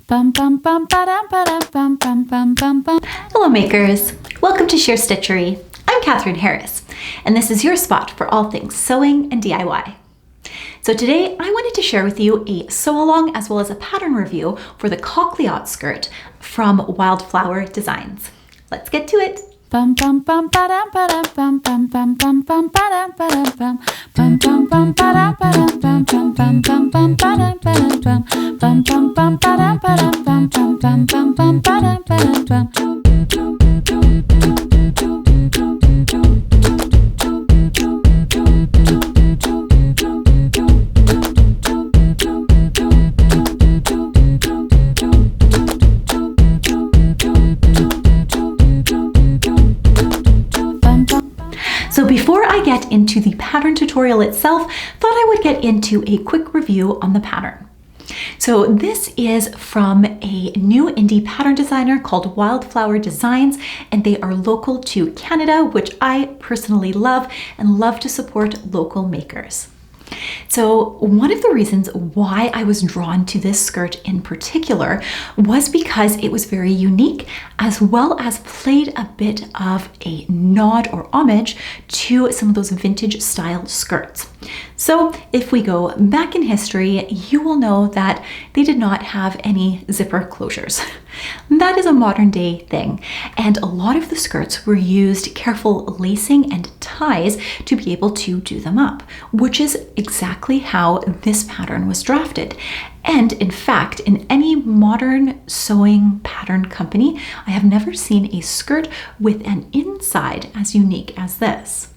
Hello makers, welcome to Sheer Stitchery. I'm Catherine Harris, and this is your spot for all things sewing and DIY. So today I wanted to share with you a sew along as well as a pattern review for the Coquelicot skirt from Wildflower Designs. Let's get to it. So before I get into the pattern tutorial itself, thought I would get into a quick review on the pattern. So this is from a new indie pattern designer called Wildflower Designs, and they are local to Canada, which I personally love and love to support local makers. So one of the reasons why I was drawn to this skirt in particular was because it was very unique, as well as played a bit of a nod or homage to some of those vintage style skirts. So if we go back in history, you will know that they did not have any zipper closures. That is a modern day thing, and a lot of the skirts were used careful lacing and ties to be able to do them up, which is exactly how this pattern was drafted. And in fact, in any modern sewing pattern company, I have never seen a skirt with an inside as unique as this.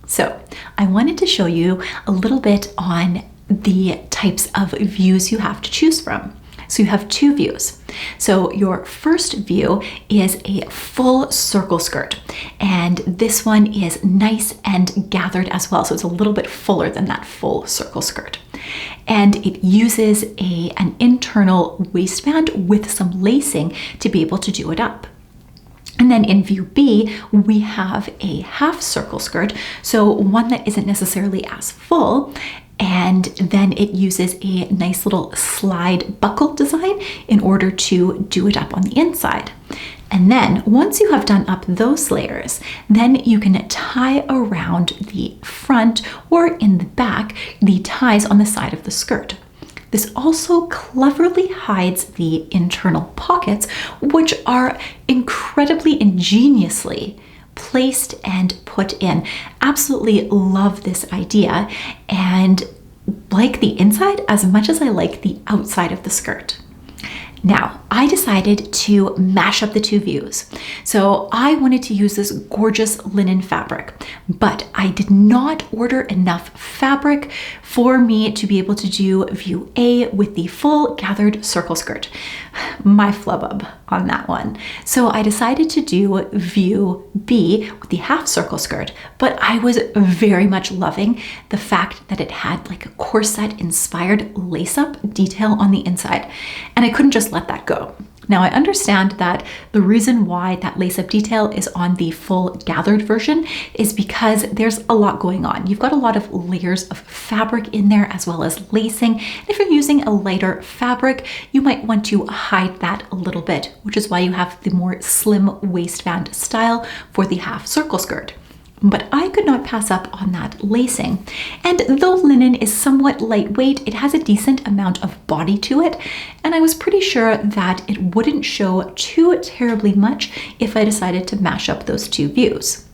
So I wanted to show you a little bit on the types of views you have to choose from. So you have two views. So your first view is a full circle skirt, and this one is nice and gathered as well. So it's a little bit fuller than that full circle skirt. And it uses an internal waistband with some lacing to be able to do it up. And then in view B, we have a half circle skirt, so one that isn't necessarily as full, and then it uses a nice little slide buckle design in order to do it up on the inside. And then once you have done up those layers, then you can tie around the front or in the back the ties on the side of the skirt. This also cleverly hides the internal pockets, which are incredibly ingeniously placed and put in. Absolutely love this idea, and like the inside as much as I like the outside of the skirt. Now, I decided to mash up the two views. So I wanted to use this gorgeous linen fabric, but I did not order enough fabric for me to be able to do view A with the full gathered circle skirt. My flubub on that one. So I decided to do view B with the half circle skirt, but I was very much loving the fact that it had like a corset inspired lace up detail on the inside, and I couldn't just let that go. Now I understand that the reason why that lace-up detail is on the full gathered version is because there's a lot going on. You've got a lot of layers of fabric in there as well as lacing. And if you're using a lighter fabric, you might want to hide that a little bit, which is why you have the more slim waistband style for the half circle skirt. But I could not pass up on that lacing. And though linen is somewhat lightweight, it has a decent amount of body to it, and I was pretty sure that it wouldn't show too terribly much if I decided to mash up those two views.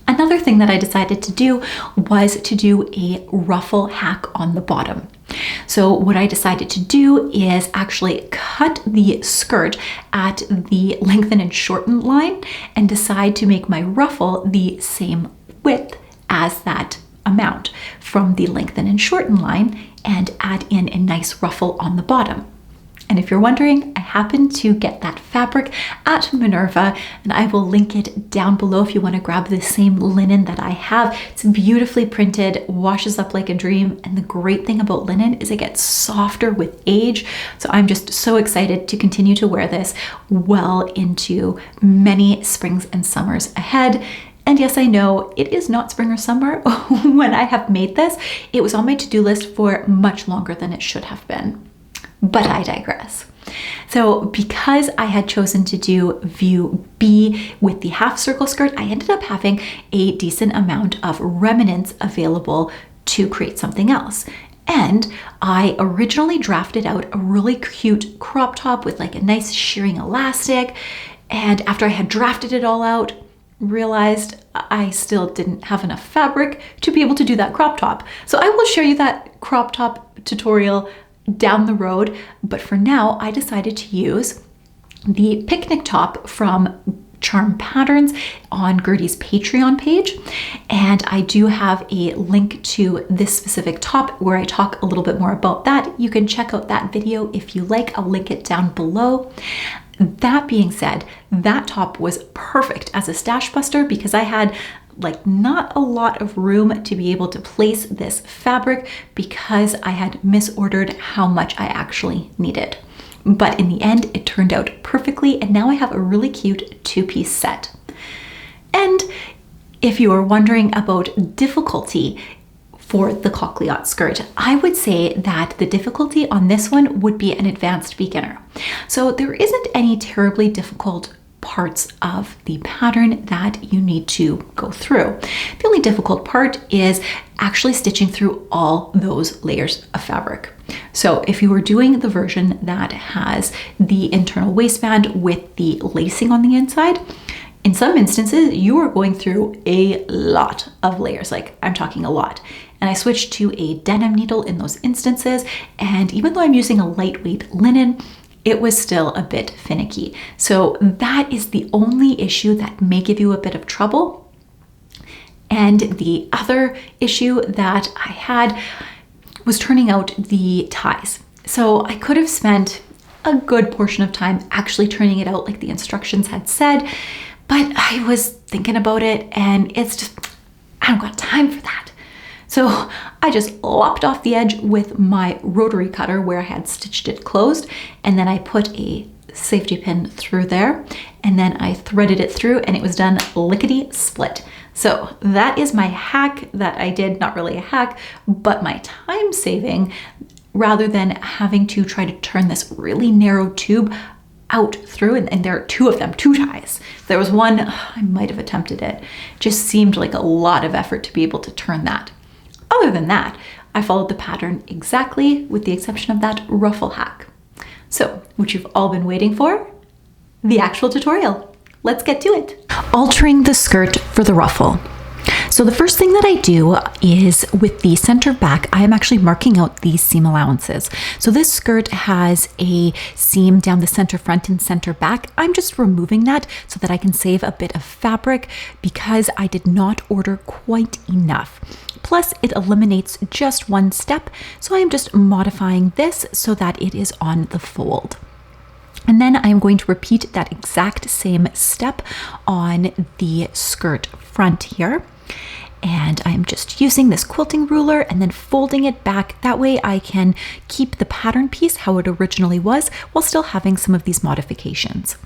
Another thing that I decided to do was to do a ruffle hack on the bottom. So what I decided to do is actually cut the skirt at the lengthen and shorten line and decide to make my ruffle the same width as that amount from the lengthen and shorten line and add in a nice ruffle on the bottom. And if you're wondering, I happened to get that fabric at Minerva, and I will link it down below if you want to grab the same linen that I have. It's beautifully printed, washes up like a dream, and the great thing about linen is it gets softer with age. So I'm just so excited to continue to wear this well into many springs and summers ahead. And yes, I know it is not spring or summer when I have made this. It was on my to-do list for much longer than it should have been. But I digress. So because I had chosen to do view B with the half circle skirt, I ended up having a decent amount of remnants available to create something else. And I originally drafted out a really cute crop top with like a nice shearing elastic. And after I had drafted it all out, realized I still didn't have enough fabric to be able to do that crop top. So I will show you that crop top tutorial down the road. But for now, I decided to use the picnic top from Charm Patterns on Gertie's Patreon page. And I do have a link to this specific top where I talk a little bit more about that. You can check out that video if you like. I'll link it down below. That being said, that top was perfect as a stash buster because I had like not a lot of room to be able to place this fabric because I had misordered how much I actually needed. But in the end, it turned out perfectly, and now I have a really cute two-piece set. And if you are wondering about difficulty for the Coquelicot skirt, I would say that the difficulty on this one would be an advanced beginner. So there isn't any terribly difficult parts of the pattern that you need to go through. The only difficult part is actually stitching through all those layers of fabric. So if you were doing the version that has the internal waistband with the lacing on the inside, in some instances, you are going through a lot of layers, like I'm talking a lot. And I switched to a denim needle in those instances. And even though I'm using a lightweight linen, it was still a bit finicky. So that is the only issue that may give you a bit of trouble. And the other issue that I had was turning out the ties. So I could have spent a good portion of time actually turning it out like the instructions had said, but I was thinking about it and it's just, I don't got time for that. So I just lopped off the edge with my rotary cutter where I had stitched it closed, and then I put a safety pin through there, and then I threaded it through and it was done lickety split. So that is my hack that I did, not really a hack, but my time saving, rather than having to try to turn this really narrow tube out through, and there are two of them, two ties. There was one, I might have attempted it, just seemed like a lot of effort to be able to turn that. Other than that, I followed the pattern exactly with the exception of that ruffle hack. So, what you've all been waiting for? The actual tutorial. Let's get to it. Altering the skirt for the ruffle. So the first thing that I do is with the center back, I am actually marking out these seam allowances. So this skirt has a seam down the center front and center back. I'm just removing that so that I can save a bit of fabric because I did not order quite enough. Plus it eliminates just one step. So I am just modifying this so that it is on the fold. And then I'm going to repeat that exact same step on the skirt front here. And I'm just using this quilting ruler and then folding it back. That way I can keep the pattern piece how it originally was while still having some of these modifications.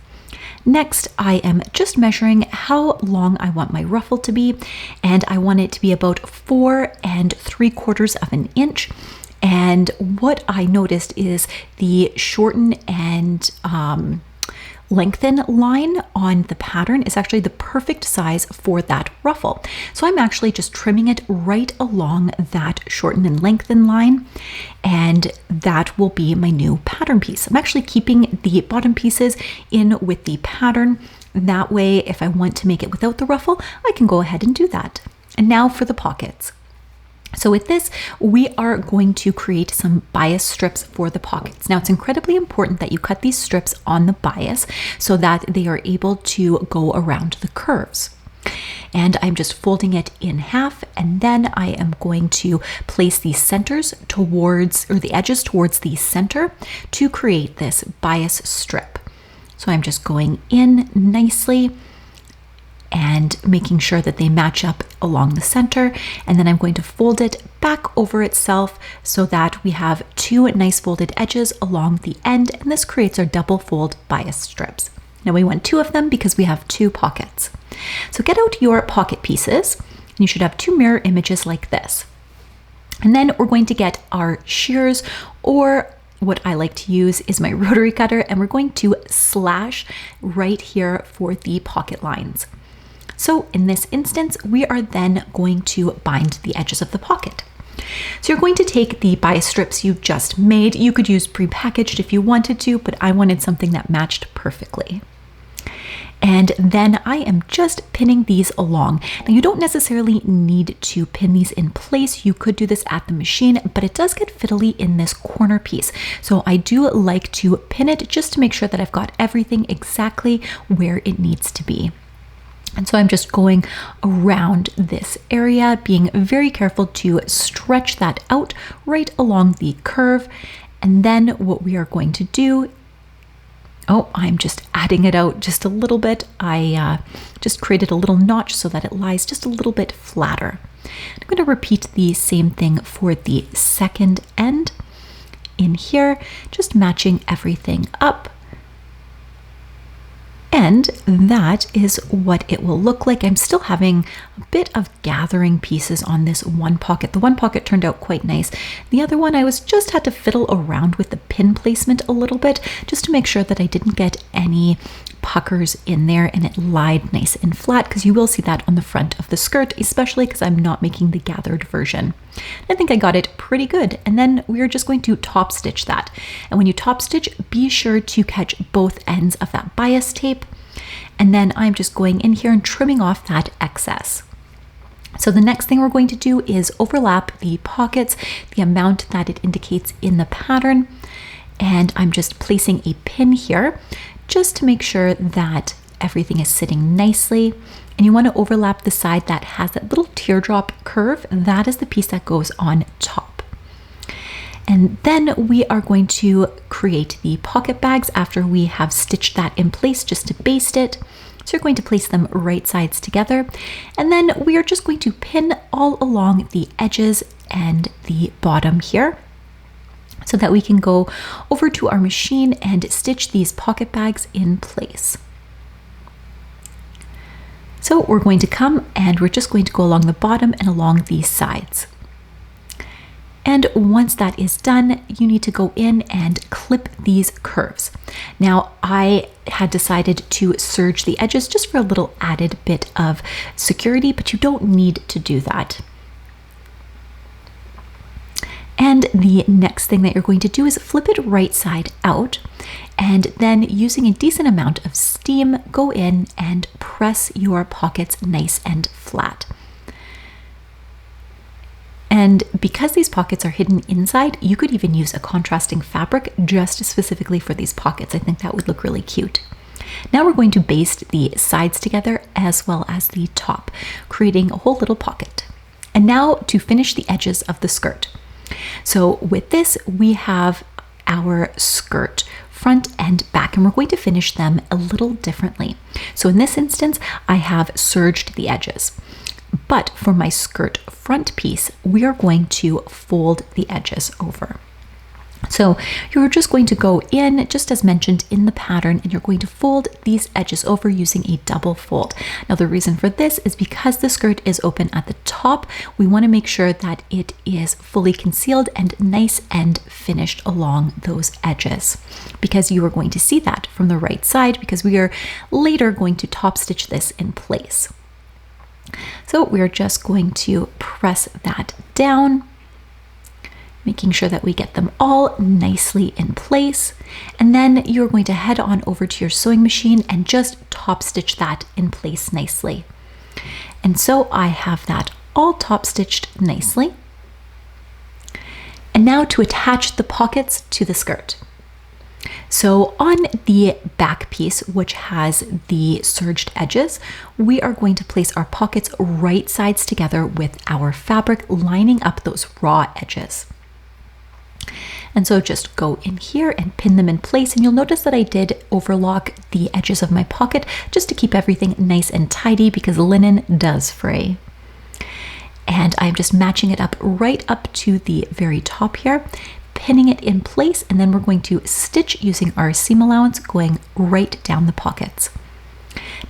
Next, I am just measuring how long I want my ruffle to be, and I want it to be about 4 3/4 inches. And what I noticed is the shorten and lengthen line on the pattern is actually the perfect size for that ruffle. So I'm actually just trimming it right along that shorten and lengthen line, and that will be my new pattern piece. I'm actually keeping the bottom pieces in with the pattern. That way, if I want to make it without the ruffle, I can go ahead and do that. And now for the pockets. So with this, we are going to create some bias strips for the pockets. Now it's incredibly important that you cut these strips on the bias so that they are able to go around the curves. And I'm just folding it in half, and then I am going to place the centers towards, or the edges towards the center to create this bias strip. So I'm just going in nicely and making sure that they match up along the center. And then I'm going to fold it back over itself so that we have two nice folded edges along the end. And this creates our double fold bias strips. Now we want 2 of them because we have 2 pockets. So get out your pocket pieces, and you should have 2 mirror images like this. And then we're going to get our shears, or what I like to use is my rotary cutter, and we're going to slash right here for the pocket lines. So in this instance, we are then going to bind the edges of the pocket. So you're going to take the bias strips you just made. You could use prepackaged if you wanted to, but I wanted something that matched perfectly. And then I am just pinning these along. Now you don't necessarily need to pin these in place. You could do this at the machine, but it does get fiddly in this corner piece. So I do like to pin it just to make sure that I've got everything exactly where it needs to be. And so I'm just going around this area, being very careful to stretch that out right along the curve. And then what we are going to do, I'm just adding it out just a little bit. I just created a little notch so that it lies just a little bit flatter. I'm going to repeat the same thing for the second end in here, just matching everything up. And that is what it will look like. I'm still having a bit of gathering pieces on this one pocket. The one pocket turned out quite nice. The other one, I just had to fiddle around with the pin placement a little bit just to make sure that I didn't get any puckers in there and it lied nice and flat, because you will see that on the front of the skirt, especially because I'm not making the gathered version. I think I got it pretty good. And then we're just going to top stitch that. And when you top stitch, be sure to catch both ends of that bias tape. And then I'm just going in here and trimming off that excess. So the next thing we're going to do is overlap the pockets, the amount that it indicates in the pattern. And I'm just placing a pin here just to make sure that everything is sitting nicely. And you want to overlap the side that has that little teardrop curve. That is the piece that goes on top. And then we are going to create the pocket bags after we have stitched that in place just to baste it. So you're going to place them right sides together. And then we are just going to pin all along the edges and the bottom here so that we can go over to our machine and stitch these pocket bags in place. So we're going to come and we're just going to go along the bottom and along these sides. And once that is done, you need to go in and clip these curves. Now, I had decided to serge the edges just for a little added bit of security, but you don't need to do that. And the next thing that you're going to do is flip it right side out, and then using a decent amount of steam, go in and press your pockets nice and flat. And because these pockets are hidden inside, you could even use a contrasting fabric just specifically for these pockets. I think that would look really cute. Now we're going to baste the sides together as well as the top, creating a whole little pocket. And now to finish the edges of the skirt. So with this, we have our skirt front and back, and we're going to finish them a little differently. So in this instance, I have serged the edges. But for my skirt front piece, we are going to fold the edges over. So you're just going to go in, just as mentioned in the pattern, and you're going to fold these edges over using a double fold. Now the reason for this is because the skirt is open at the top, we want to make sure that it is fully concealed and nice and finished along those edges, because you are going to see that from the right side, because we are later going to top stitch this in place. So we're just going to press that down, making sure that we get them all nicely in place. And then you're going to head on over to your sewing machine and just top stitch that in place nicely. And so I have that all top stitched nicely. And now to attach the pockets to the skirt. So on the back piece, which has the serged edges, we are going to place our pockets right sides together with our fabric lining up those raw edges. And so just go in here and pin them in place. And you'll notice that I did overlock the edges of my pocket just to keep everything nice and tidy, because linen does fray. And I'm just matching it up right up to the very top here, pinning it in place, and then we're going to stitch using our seam allowance going right down the pockets.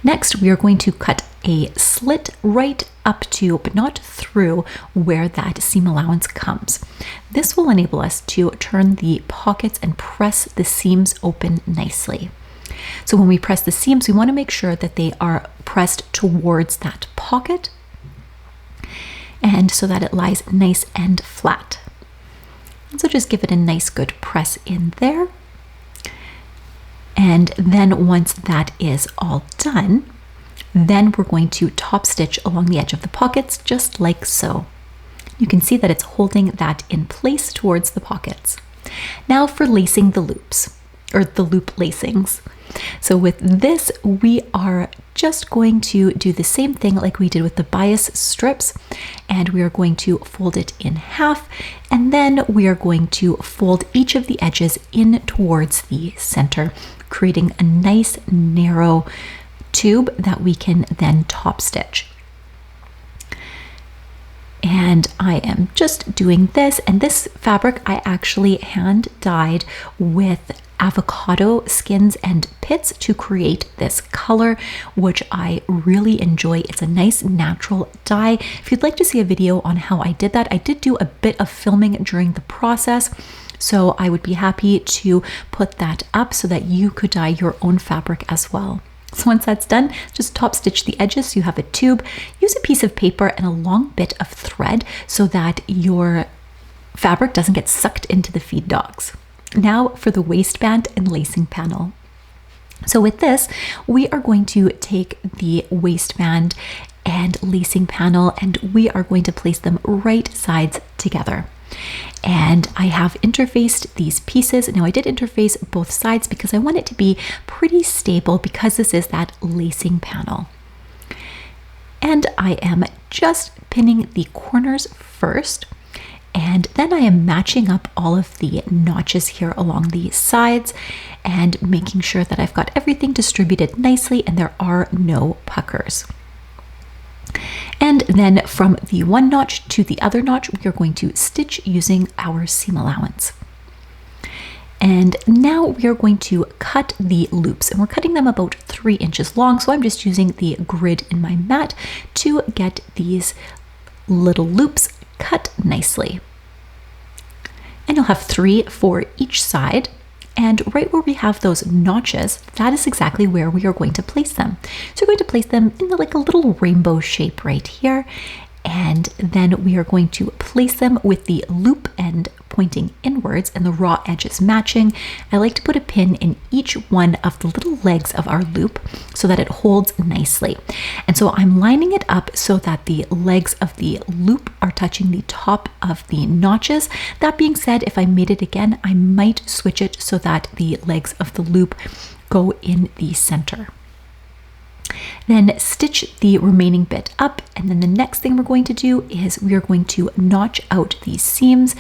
Next, we are going to cut a slit right up to, but not through, where that seam allowance comes. This will enable us to turn the pockets and press the seams open nicely. So when we press the seams, we want to make sure that they are pressed towards that pocket, and so that it lies nice and flat. And so just give it a nice good press in there. And then once that is all done, then we're going to top stitch along the edge of the pockets, just like so. You can see that it's holding that in place towards the pockets. Now for lacing the loops, or the loop lacings. So with this, we are just going to do the same thing like we did with the bias strips, and we are going to fold it in half, and then we are going to fold each of the edges in towards the center, creating a nice narrow tube that we can then top stitch. And I am just doing this, and this fabric I actually hand dyed with avocado skins and pits to create this color, which I really enjoy. It's a nice natural dye. If you'd like to see a video on how I did that, I did do a bit of filming during the process, so I would be happy to put that up so that you could dye your own fabric as well. So once that's done, just top stitch the edges so you have a tube. Use a piece of paper and a long bit of thread so that your fabric doesn't get sucked into the feed dogs. Now for the waistband and lacing panel. So with this, we are going to take the waistband and lacing panel, and we are going to place them right sides together. And I have interfaced these pieces. Now I did interface both sides because I want it to be pretty stable, because this is that lacing panel. And I am just pinning the corners first, and then I am matching up all of the notches here along the sides and making sure that I've got everything distributed nicely and there are no puckers. And then from the one notch to the other notch, we are going to stitch using our seam allowance. And now we are going to cut the loops, and we're cutting them about 3 inches long. So I'm just using the grid in my mat to get these little loops cut nicely. And you'll have 3 for each side. And right where we have those notches, that is exactly where we are going to place them. So we're going to place them in like a little rainbow shape right here. And then we are going to place them with the loop end pointing inwards and the raw edges matching. I like to put a pin in each one of the little legs of our loop so that it holds nicely. And so I'm lining it up so that the legs of the loop are touching the top of the notches. That being said, if I made it again, I might switch it so that the legs of the loop go in the center. Then stitch the remaining bit up, and then the next thing we're going to do is we are going to notch out these seams,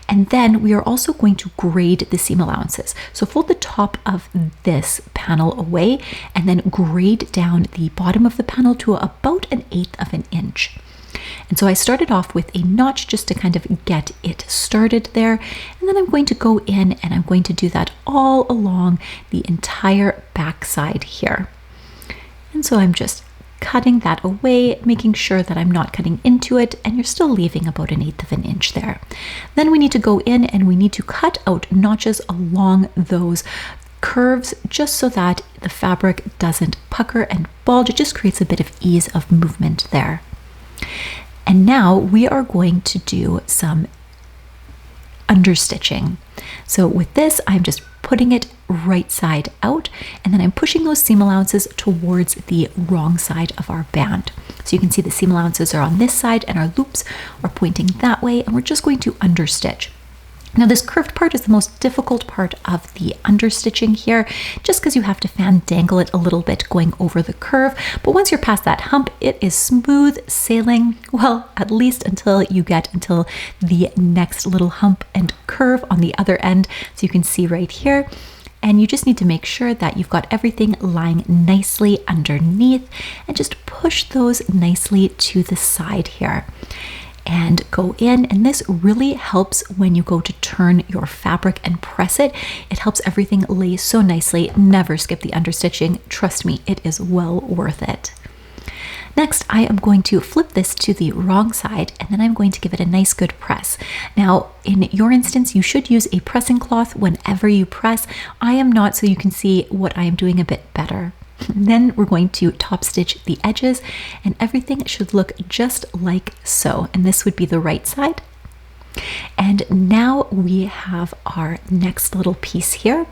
and then we are also going to grade the seam allowances. So fold the top of this panel away and then grade down the bottom of the panel to about 1/8 of an inch. And so I started off with a notch just to kind of get it started there, and then I'm going to go in and I'm going to do that all along the entire back side here. And so I'm just cutting that away, making sure that I'm not cutting into it, and you're still leaving about 1/8 of an inch there. Then we need to go in and we need to cut out notches along those curves just so that the fabric doesn't pucker and bulge. It just creates a bit of ease of movement there. And now we are going to do some understitching. So with this, I'm just putting it right side out, and then I'm pushing those seam allowances towards the wrong side of our band. So you can see the seam allowances are on this side and our loops are pointing that way, and we're just going to understitch. Now this curved part is the most difficult part of the understitching here, just because you have to fan dangle it a little bit going over the curve. But once you're past that hump, it is smooth sailing, well, at least until you get until the next little hump and curve on the other end. So you can see right here. And you just need to make sure that you've got everything lying nicely underneath and just push those nicely to the side here. and go in, and this really helps when you go to turn your fabric and press it. It helps everything lay so nicely. Never skip the understitching. Trust me, it is well worth it. Next, I am going to flip this to the wrong side, and then I'm going to give it a nice good press. Now, in your instance, you should use a pressing cloth whenever you press. I am not, so you can see what I am doing a bit better. Then we're going to top stitch the edges, and everything should look just like so. And this would be the right side. And now we have our next little piece here.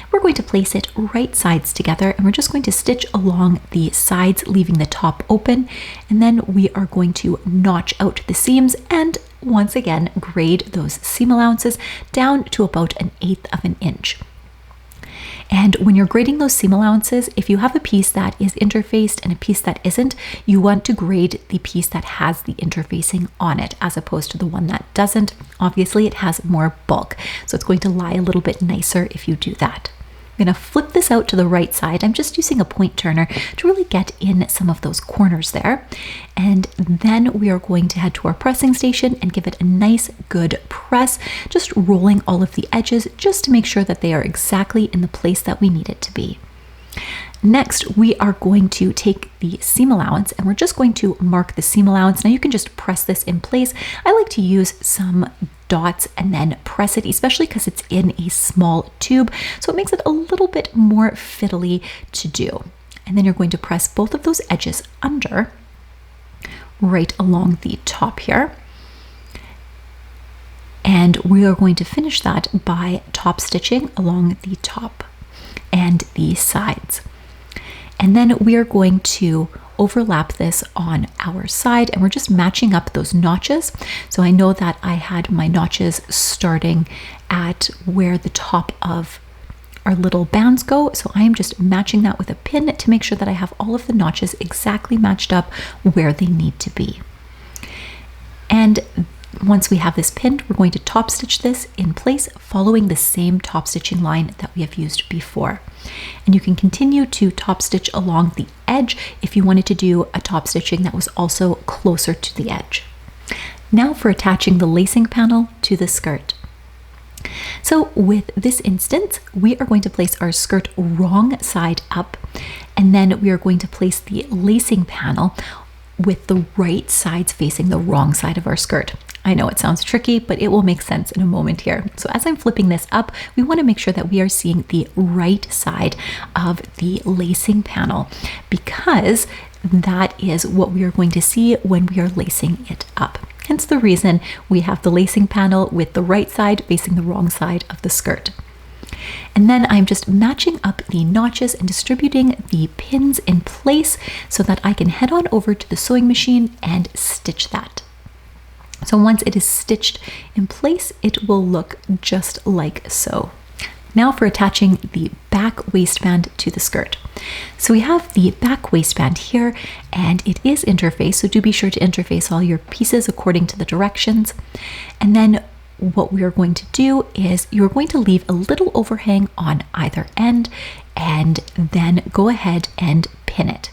We're going to place it right sides together, and we're just going to stitch along the sides, leaving the top open. And then we are going to notch out the seams and once again grade those seam allowances down to about 1/8 of an inch. And when you're grading those seam allowances, if you have a piece that is interfaced and a piece that isn't, you want to grade the piece that has the interfacing on it as opposed to the one that doesn't. Obviously, it has more bulk, so it's going to lie a little bit nicer if you do that. I'm going to flip this out to the right side. I'm just using a point turner to really get in some of those corners there. And then we are going to head to our pressing station and give it a nice good press, just rolling all of the edges just to make sure that they are exactly in the place that we need it to be. Next, we are going to take the seam allowance and we're just going to mark the seam allowance. Now you can just press this in place. I like to use some dots and then press it, especially because it's in a small tube, so it makes it a little bit more fiddly to do. And then you're going to press both of those edges under right along the top here. And we are going to finish that by top stitching along the top and the sides. And then we are going to overlap this on our side, and we're just matching up those notches. So I know that I had my notches starting at where the top of our little bands go. So I am just matching that with a pin to make sure that I have all of the notches exactly matched up where they need to be. And once we have this pinned, we're going to top stitch this in place following the same top stitching line that we have used before. And you can continue to top stitch along the edge if you wanted to do a top stitching that was also closer to the edge. Now for attaching the lacing panel to the skirt. So with this instance, we are going to place our skirt wrong side up, and then we are going to place the lacing panel with the right sides facing the wrong side of our skirt. I know it sounds tricky, but it will make sense in a moment here. So as I'm flipping this up, we want to make sure that we are seeing the right side of the lacing panel, because that is what we are going to see when we are lacing it up. Hence the reason we have the lacing panel with the right side facing the wrong side of the skirt. And then I'm just matching up the notches and distributing the pins in place so that I can head on over to the sewing machine and stitch that. So once it is stitched in place, it will look just like so. Now for attaching the back waistband to the skirt. So we have the back waistband here, and it is interfaced, so do be sure to interface all your pieces according to the directions. And then what we are going to do is you're going to leave a little overhang on either end and then go ahead and pin it.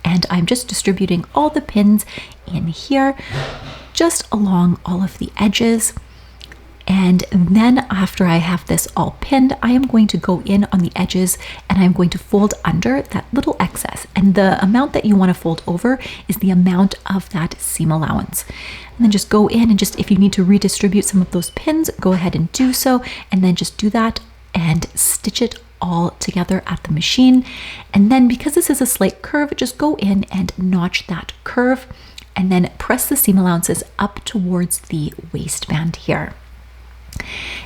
And I'm just distributing all the pins in here, just along all of the edges. And then after I have this all pinned, I am going to go in on the edges and I'm going to fold under that little excess. And the amount that you want to fold over is the amount of that seam allowance. And then just go in and just, if you need to redistribute some of those pins, go ahead and do so. And then just do that and stitch it all together at the machine. And then because this is a slight curve, just go in and notch that curve and then press the seam allowances up towards the waistband here.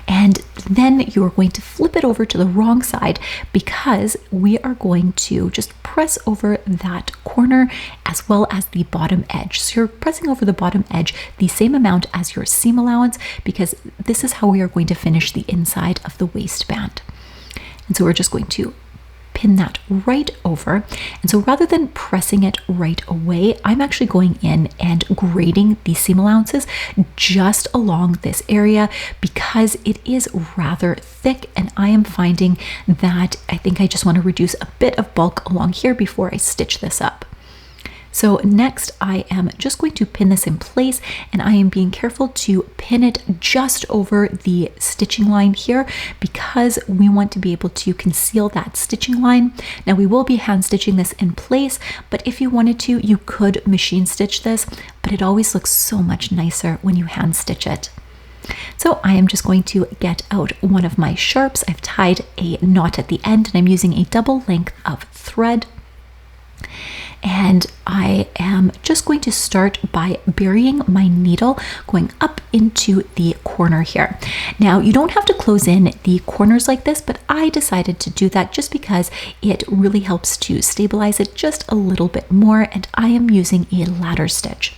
And then you're going to flip it over to the wrong side, because we are going to just press over that corner as well as the bottom edge. So you're pressing over the bottom edge the same amount as your seam allowance, because this is how we are going to finish the inside of the waistband. And so we're just going to pin that right over. And so rather than pressing it right away, I'm actually going in and grading the seam allowances just along this area, because it is rather thick and I am finding that I think I just want to reduce a bit of bulk along here before I stitch this up. So next I am just going to pin this in place, and I am being careful to pin it just over the stitching line here because we want to be able to conceal that stitching line. Now we will be hand stitching this in place, but if you wanted to, you could machine stitch this, but it always looks so much nicer when you hand stitch it. So I am just going to get out one of my sharps. I've tied a knot at the end and I'm using a double length of thread. And I am just going to start by burying my needle going up into the corner here. Now you don't have to close in the corners like this, but I decided to do that just because it really helps to stabilize it just a little bit more, and I am using a ladder stitch.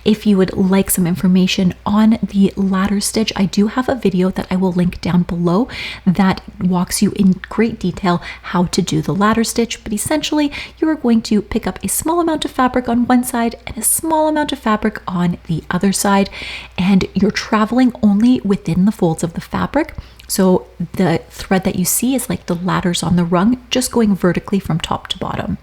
If you would like some information on the ladder stitch, I do have a video that I will link down below that walks you in great detail how to do the ladder stitch, but essentially you are going to pick up a small amount of fabric on one side and a small amount of fabric on the other side, and you're traveling only within the folds of the fabric. So the thread that you see is like the ladders on the rung, just going vertically from top to bottom.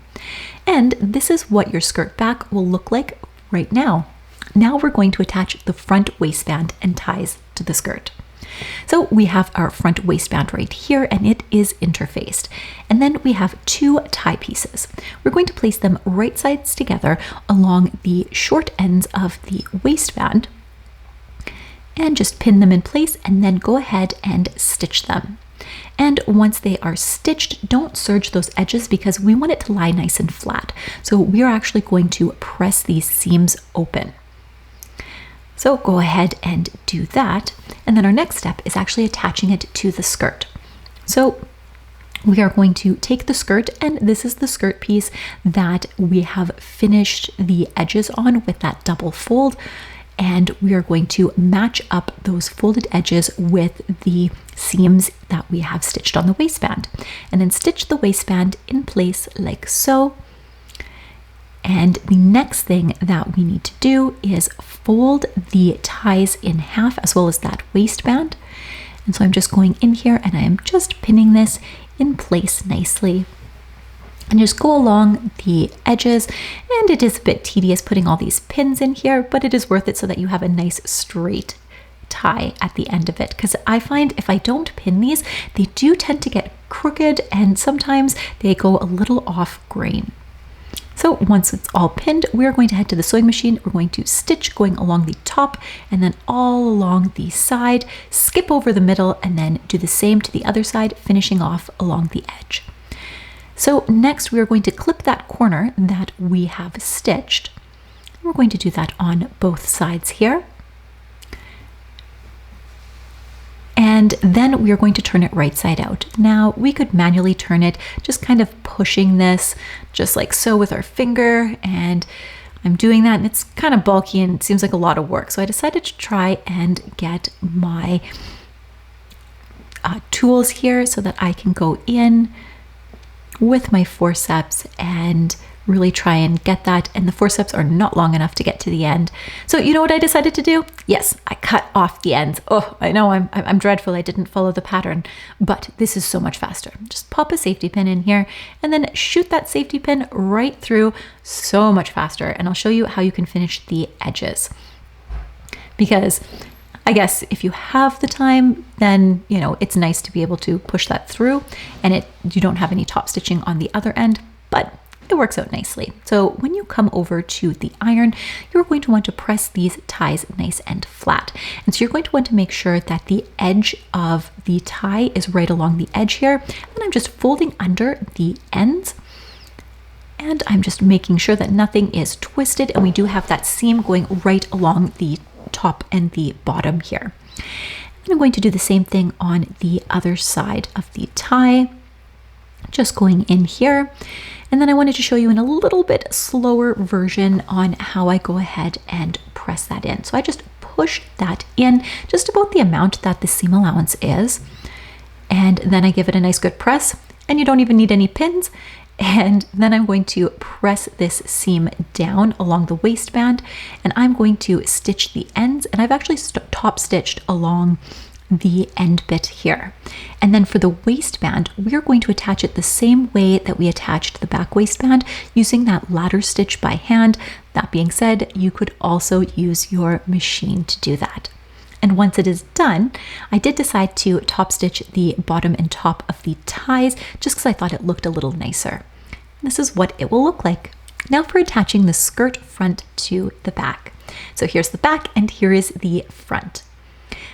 And this is what your skirt back will look like right now. Now we're going to attach the front waistband and ties to the skirt. So we have our front waistband right here, and it is interfaced. And then we have two tie pieces. We're going to place them right sides together along the short ends of the waistband and just pin them in place, and then go ahead and stitch them. And once they are stitched, don't serge those edges because we want it to lie nice and flat. So we are actually going to press these seams open. So go ahead and do that. And then our next step is actually attaching it to the skirt. So we are going to take the skirt, and this is the skirt piece that we have finished the edges on with that double fold. And we are going to match up those folded edges with the seams that we have stitched on the waistband. And then stitch the waistband in place like so. And the next thing that we need to do is fold the ties in half as well as that waistband. And so I'm just going in here and I am just pinning this in place nicely. And just go along the edges, and it is a bit tedious putting all these pins in here, but it is worth it so that you have a nice straight tie at the end of it. Because I find if I don't pin these, they do tend to get crooked and sometimes they go a little off grain. So once it's all pinned, we're going to head to the sewing machine. We're going to stitch going along the top and then all along the side, skip over the middle, and then do the same to the other side, finishing off along the edge. So next we are going to clip that corner that we have stitched. We're going to do that on both sides here. And then we are going to turn it right side out. Now we could manually turn it, just kind of pushing this just like so with our finger, and I'm doing that and it's kind of bulky and it seems like a lot of work. So I decided to try and get my tools here so that I can go in with my forceps and really try and get that, and the forceps are not long enough to get to the end. So you know what I decided to do? Yes, I cut off the ends. Oh, I know I'm dreadful. I didn't follow the pattern, but this is so much faster. Just pop a safety pin in here and then shoot that safety pin right through, so much faster. And I'll show you how you can finish the edges. Because I guess if you have the time, then, you know, it's nice to be able to push that through and you don't have any top stitching on the other end, but it works out nicely. So when you come over to the iron, you're going to want to press these ties nice and flat. And so you're going to want to make sure that the edge of the tie is right along the edge here. And I'm just folding under the ends. And I'm just making sure that nothing is twisted. And we do have that seam going right along the top and the bottom here. And I'm going to do the same thing on the other side of the tie, just going in here. And then I wanted to show you in a little bit slower version on how I go ahead and press that in. So I just push that in just about the amount that the seam allowance is. And then I give it a nice good press, and you don't even need any pins. And then I'm going to press this seam down along the waistband, and I'm going to stitch the ends. And I've actually top stitched along the end bit here. And then for the waistband, we're going to attach it the same way that we attached the back waistband, using that ladder stitch by hand. That being said, you could also use your machine to do that. And once it is done, I did decide to top stitch the bottom and top of the ties just because I thought it looked a little nicer. This is what it will look like. Now for attaching the skirt front to the back. So here's the back and here is the front.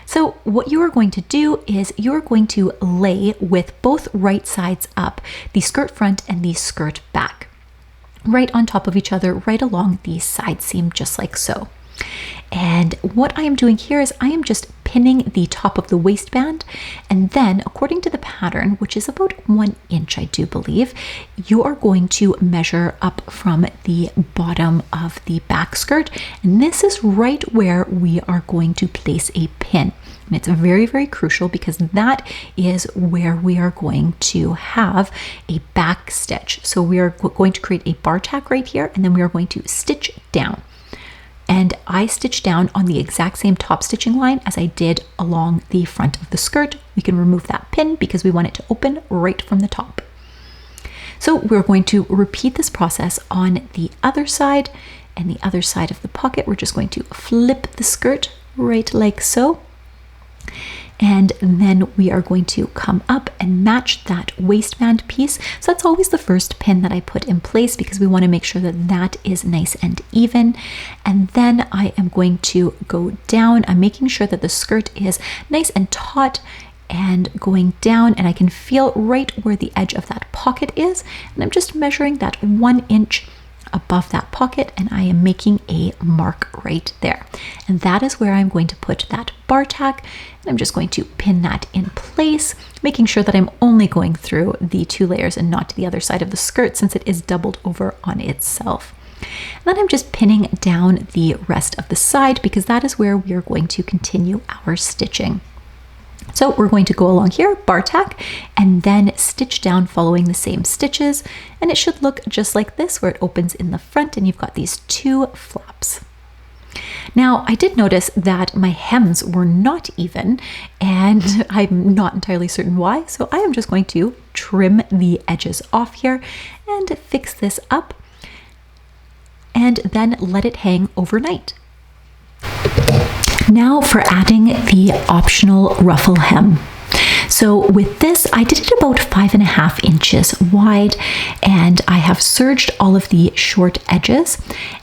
So what you are going to do is you're going to lay with both right sides up, the skirt front and the skirt back, right on top of each other, right along the side seam, just like so. And what I am doing here is I am just pinning the top of the waistband, and then according to the pattern, which is about 1 inch, I do believe, you are going to measure up from the bottom of the back skirt, and this is right where we are going to place a pin. And it's very, very crucial because that is where we are going to have a back stitch. So we are going to create a bar tack right here, and then we are going to stitch down. And I stitched down on the exact same top stitching line as I did along the front of the skirt. We can remove that pin because we want it to open right from the top. So we're going to repeat this process on the other side, and the other side of the pocket, we're just going to flip the skirt right like so. And then we are going to come up and match that waistband piece. So that's always the first pin that I put in place because we want to make sure that that is nice and even. And then I am going to go down. I'm making sure that the skirt is nice and taut and going down, and I can feel right where the edge of that pocket is. And I'm just measuring that 1 inch above that pocket, and I am making a mark right there. And that is where I'm going to put that bar tack. And I'm just going to pin that in place, making sure that I'm only going through the 2 layers and not to the other side of the skirt since it is doubled over on itself. And then I'm just pinning down the rest of the side because that is where we are going to continue our stitching. So we're going to go along here, bar tack, and then stitch down following the same stitches. And it should look just like this, where it opens in the front and you've got these 2 flaps. Now, I did notice that my hems were not even, and I'm not entirely certain why. So I am just going to trim the edges off here and fix this up, and then let it hang overnight. Now for adding the optional ruffle hem. So with this, I did it about 5.5 inches wide, and I have serged all of the short edges,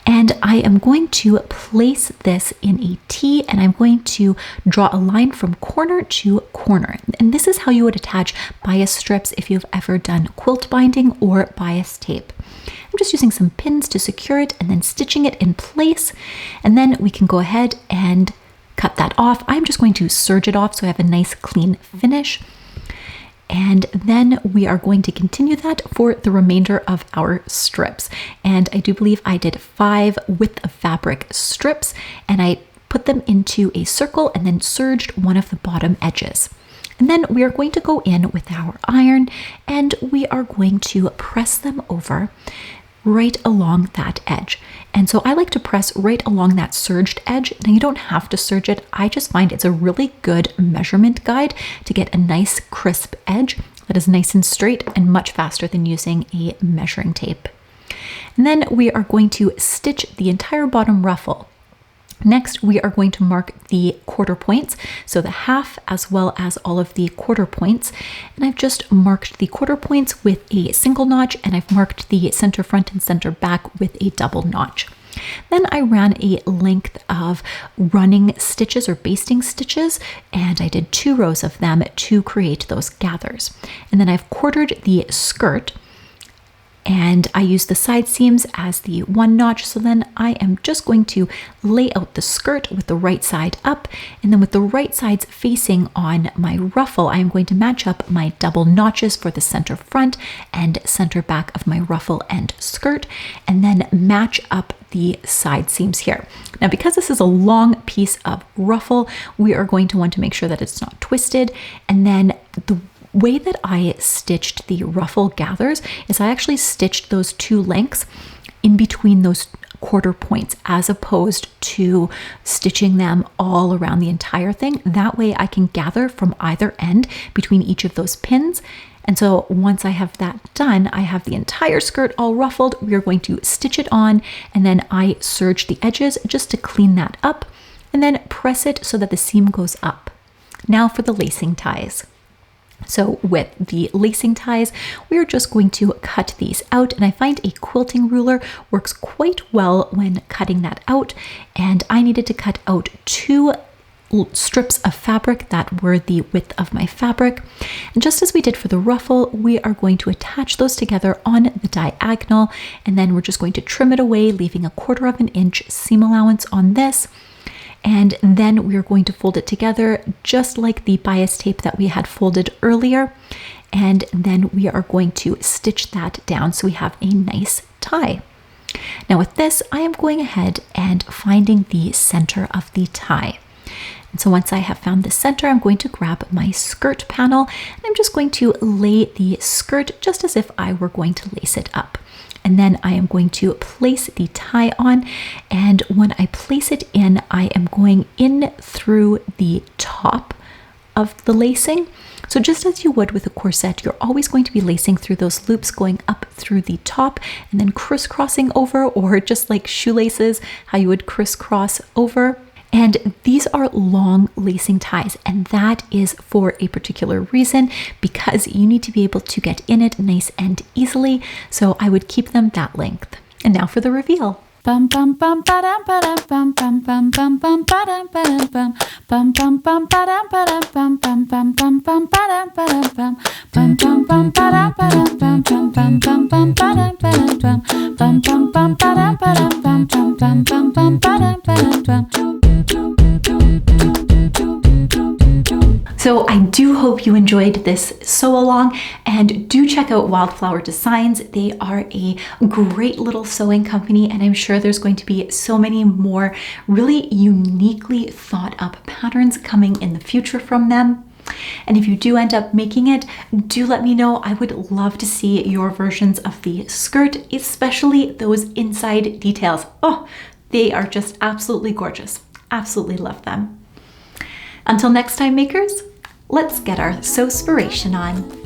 and I am going to place this in a T, and I'm going to draw a line from corner to corner. And this is how you would attach bias strips if you've ever done quilt binding or bias tape. I'm just using some pins to secure it and then stitching it in place, and then we can go ahead and cut that off. I'm just going to serge it off so I have a nice clean finish. And then we are going to continue that for the remainder of our strips. And I do believe I did 5 width of fabric strips, and I put them into a circle and then serged one of the bottom edges. And then we are going to go in with our iron and we are going to press them over right along that edge. And so I like to press right along that serged edge. Now you don't have to serge it. I just find it's a really good measurement guide to get a nice crisp edge that is nice and straight and much faster than using a measuring tape. And then we are going to stitch the entire bottom ruffle. Next, we are going to mark the quarter points, so the half as well as all of the quarter points. And I've just marked the quarter points with a single notch, and I've marked the center front and center back with a double notch. Then I ran a length of running stitches or basting stitches, and I did 2 rows of them to create those gathers. And then I've quartered the skirt, and I use the side seams as the 1 notch. So then I am just going to lay out the skirt with the right side up, and then with the right sides facing on my ruffle, I am going to match up my double notches for the center front and center back of my ruffle and skirt, and then match up the side seams here. Now, because this is a long piece of ruffle, we are going to want to make sure that it's not twisted. And then the way that I stitched the ruffle gathers is I actually stitched those 2 lengths in between those quarter points as opposed to stitching them all around the entire thing. That way I can gather from either end between each of those pins. And so once I have that done, I have the entire skirt all ruffled. We are going to stitch it on, and then I serge the edges just to clean that up, and then press it so that the seam goes up. Now for the lacing ties. So with the lacing ties, we are just going to cut these out, and I find a quilting ruler works quite well when cutting that out. And I needed to cut out 2 strips of fabric that were the width of my fabric. And just as we did for the ruffle, we are going to attach those together on the diagonal, and then we're just going to trim it away, leaving a 1/4 inch seam allowance on this. And then we're going to fold it together just like the bias tape that we had folded earlier. And then we are going to stitch that down so we have a nice tie. Now with this, I am going ahead and finding the center of the tie. And so once I have found the center, I'm going to grab my skirt panel, and I'm just going to lay the skirt just as if I were going to lace it up. And then I am going to place the tie on, and when I place it in, I am going in through the top of the lacing. So just as you would with a corset, you're always going to be lacing through those loops, going up through the top and then crisscrossing over, or just like shoelaces, how you would crisscross over. And these are long lacing ties, and that is for a particular reason, because you need to be able to get in it nice and easily. So I would keep them that length. And now for the reveal. Bum bum bum ba-dum ba-dum bum bum bum bum bum ba-dum ba-dum bum bum bum bum ba-dum ba-dum bum bum bum bum bum ba-dum ba-dum bum bum bum bum ba-dum ba-dum bum bum bum bum bum ba-dum ba-dum bum bum bum bum ba-dum ba-dum bum bum bum bum bum ba-dum ba-dum bum. So I do hope you enjoyed this sew along, and do check out Wildflower Designs. They are a great little sewing company, and I'm sure there's going to be so many more really uniquely thought up patterns coming in the future from them. And if you do end up making it, do let me know. I would love to see your versions of the skirt, especially those inside details. Oh, they are just absolutely gorgeous. Absolutely love them. Until next time, makers, let's get our sewspiration on.